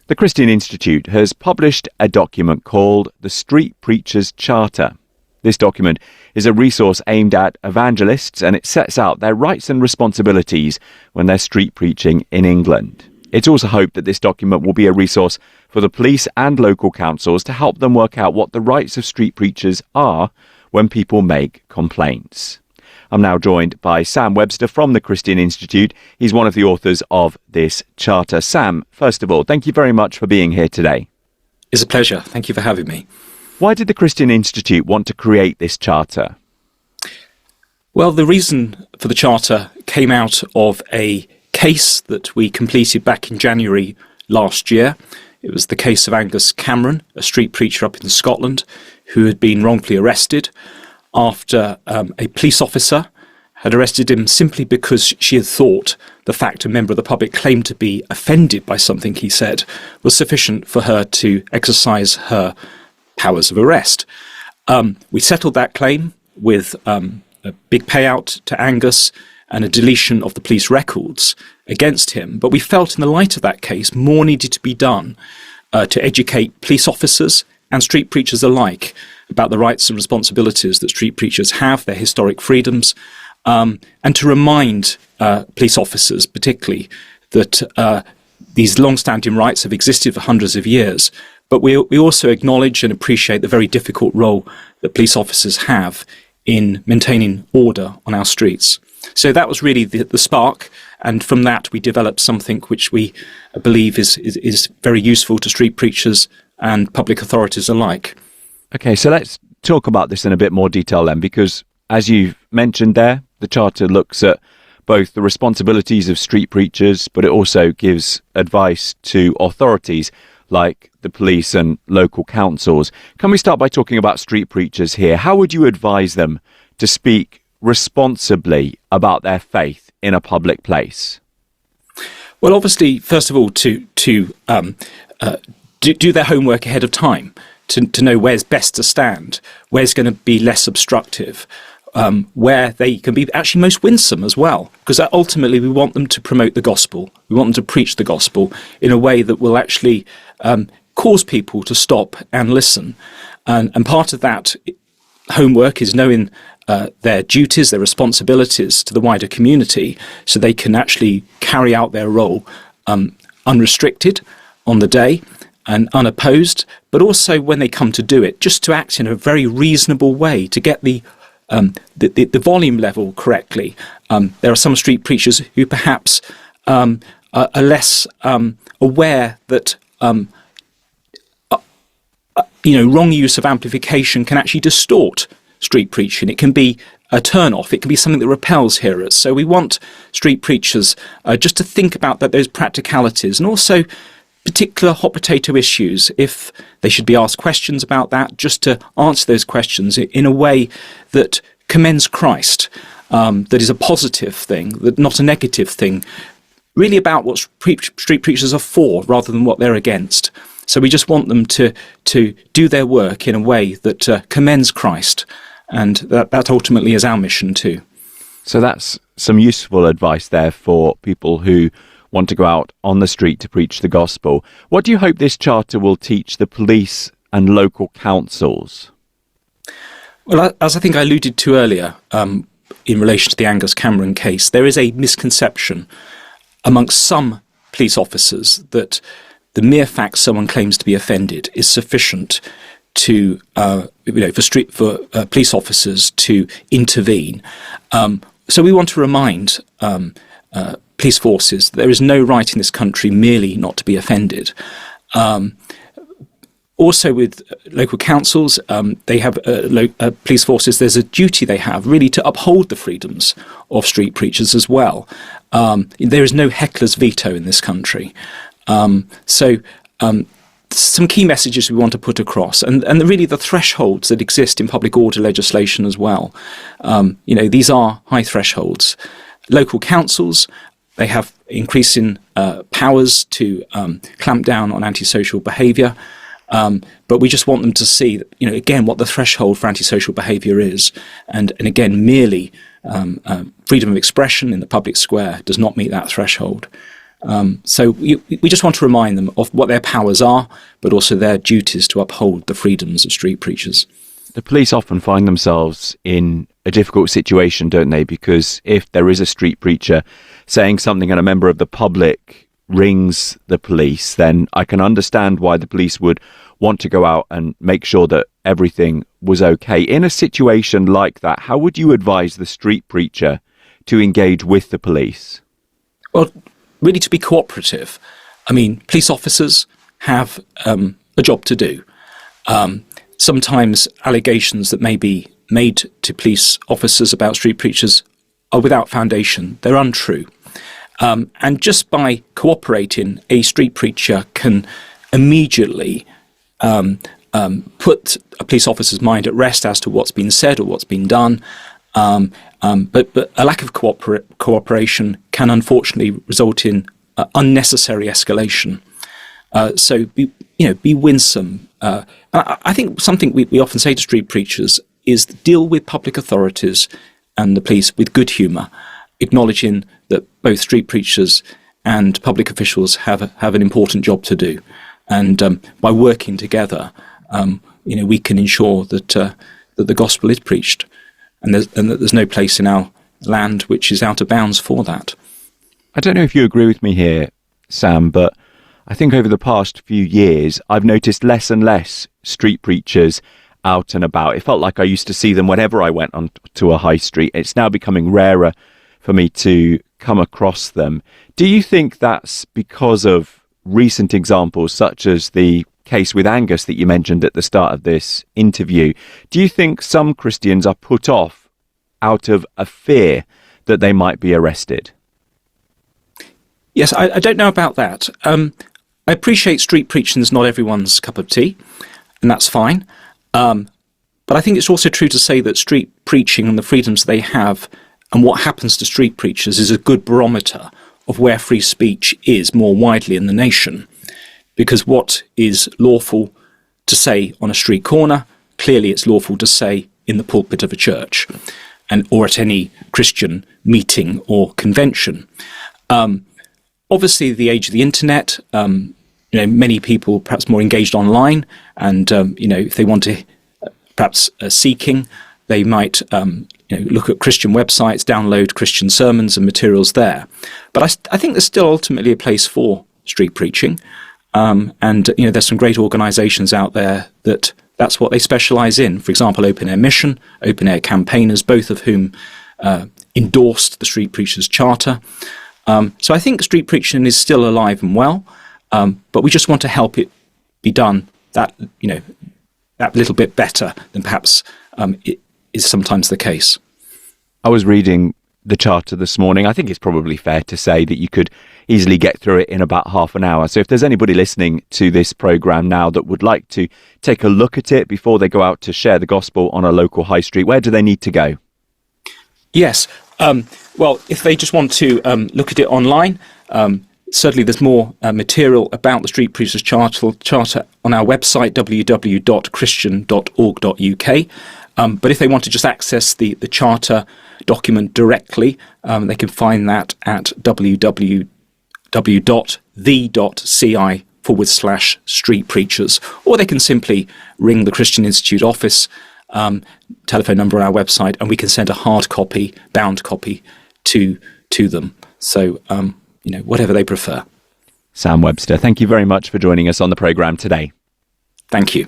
The Christian Institute has published a document called the Street Preachers Charter. This document is a resource aimed at evangelists, and it sets out their rights and responsibilities when they're street preaching in England. It's also hoped that this document will be a resource for the police and local councils to help them work out what the rights of street preachers are when people make complaints. I'm now joined by Sam Webster from the Christian Institute. He's one of the authors of this charter. Sam, first of all, thank you very much for being here today. It's a pleasure. Thank you for having me. Why did the Christian Institute want to create this charter? Well, the reason for the charter came out of a case that we completed back in January last year. It was the case of Angus Cameron, a street preacher up in Scotland, who had been wrongfully arrested after a police officer had arrested him simply because she had thought the fact a member of the public claimed to be offended by something he said was sufficient for her to exercise her powers of arrest. We settled that claim with a big payout to Angus and a deletion of the police records against him. But we felt in the light of that case more needed to be done to educate police officers and street preachers alike about the rights and responsibilities that street preachers have, their historic freedoms, and to remind police officers particularly that these long-standing rights have existed for hundreds of years. But we also acknowledge and appreciate the very difficult role that police officers have in maintaining order on our streets. So that was really the spark, and from that we developed something which we believe is very useful to street preachers and public authorities alike. Okay, so let's talk about this in a bit more detail then, because as you mentioned there, the Charter looks at both the responsibilities of street preachers, but it also gives advice to authorities like the police and local councils. Can we start by talking about street preachers here? How would you advise them to speak responsibly about their faith in a public place? Well, obviously, first of all, to do their homework ahead of time, to know where's best to stand, where's going to be less obstructive, where they can be actually most winsome as well, because ultimately we want them to promote the gospel. We want them to preach the gospel in a way that will actually cause people to stop and listen. And part of that homework is knowing their duties, their responsibilities to the wider community, so they can actually carry out their role unrestricted on the day and unopposed, but also when they come to do it, just to act in a very reasonable way to get the volume level correctly. There are some street preachers who perhaps are less aware that wrong use of amplification can actually distort street preaching. It can be a turn-off. It can be something that repels hearers. So we want street preachers just to think about those practicalities, and also particular hot potato issues, if they should be asked questions about that, just to answer those questions in a way that commends Christ, that is a positive thing, that not a negative thing, really about what street preachers are for rather than what they're against. So we just want them to do their work in a way that commends Christ, and that ultimately is our mission too. So that's some useful advice there for people who want to go out on the street to preach the gospel. What do you hope this charter will teach the police and local councils? Well, as I think I alluded to earlier, in relation to the Angus Cameron case, there is a misconception amongst some police officers that the mere fact someone claims to be offended is sufficient to, for police officers to intervene. So we want to remind police forces that there is no right in this country merely not to be offended. Also with local councils, they have police forces, there's a duty they have really to uphold the freedoms of street preachers as well. There is no heckler's veto in this country. Some key messages we want to put across, and really the thresholds that exist in public order legislation as well. These are high thresholds. Local councils, they have increasing powers to clamp down on antisocial behaviour, but we just want them to see, again, what the threshold for antisocial behaviour is, and again, merely freedom of expression in the public square does not meet that threshold. So we just want to remind them of what their powers are, but also their duties to uphold the freedoms of street preachers. The police often find themselves in a difficult situation, don't they? Because if there is a street preacher saying something and a member of the public rings the police, then I can understand why the police would want to go out and make sure that everything was okay. In a situation like that, how would you advise the street preacher to engage with the police? Well, really to be cooperative. I mean, police officers have a job to do. Sometimes allegations that may be made to police officers about street preachers are without foundation. They're untrue. And just by cooperating, a street preacher can immediately put a police officer's mind at rest as to what's been said or what's been done. But a lack of cooperation can unfortunately result in unnecessary escalation. So be winsome. I think something we often say to street preachers is deal with public authorities and the police with good humour, acknowledging that both street preachers and public officials have an important job to do. And by working together, we can ensure that the gospel is preached, and that there's no place in our land which is out of bounds for that. I don't know if you agree with me here, Sam, but I think over the past few years, I've noticed less and less street preachers out and about. It felt like I used to see them whenever I went on to a high street. It's now becoming rarer for me to come across them. Do you think that's because of recent examples, such as the case with Angus that you mentioned at the start of this interview? Do you think some Christians are put off out of a fear that they might be arrested? Yes, I don't know about that. I appreciate street preaching is not everyone's cup of tea, and that's fine. But I think it's also true to say that street preaching and the freedoms they have and what happens to street preachers is a good barometer of where free speech is more widely in the nation. Because what is lawful to say on a street corner, clearly it's lawful to say in the pulpit of a church or at any Christian meeting or convention. Obviously, the age of the internet, many people perhaps more engaged online, and if they want to perhaps seeking, they might look at Christian websites, download Christian sermons and materials there. But I think there's still ultimately a place for street preaching, and there's some great organisations out there that's what they specialise in. For example, Open Air Mission, Open Air Campaigners, both of whom endorsed the Street Preachers Charter. So I think street preaching is still alive and well, but we just want to help it be done that little bit better than perhaps it is sometimes the case. I was reading the Charter this morning. I think it's probably fair to say that you could easily get through it in about half an hour. So if there's anybody listening to this programme now that would like to take a look at it before they go out to share the gospel on a local high street, where do they need to go? Yes. Well, if they just want to look at it online, certainly there's more material about the Street Preachers Charter on our website, www.christian.org.uk. But if they want to just access the Charter document directly, they can find that at www.the.ci/street preachers, or they can simply ring the Christian Institute office telephone number on our website, and we can send a hard copy, bound copy to them. So, whatever they prefer. Sam Webster, thank you very much for joining us on the programme today. Thank you.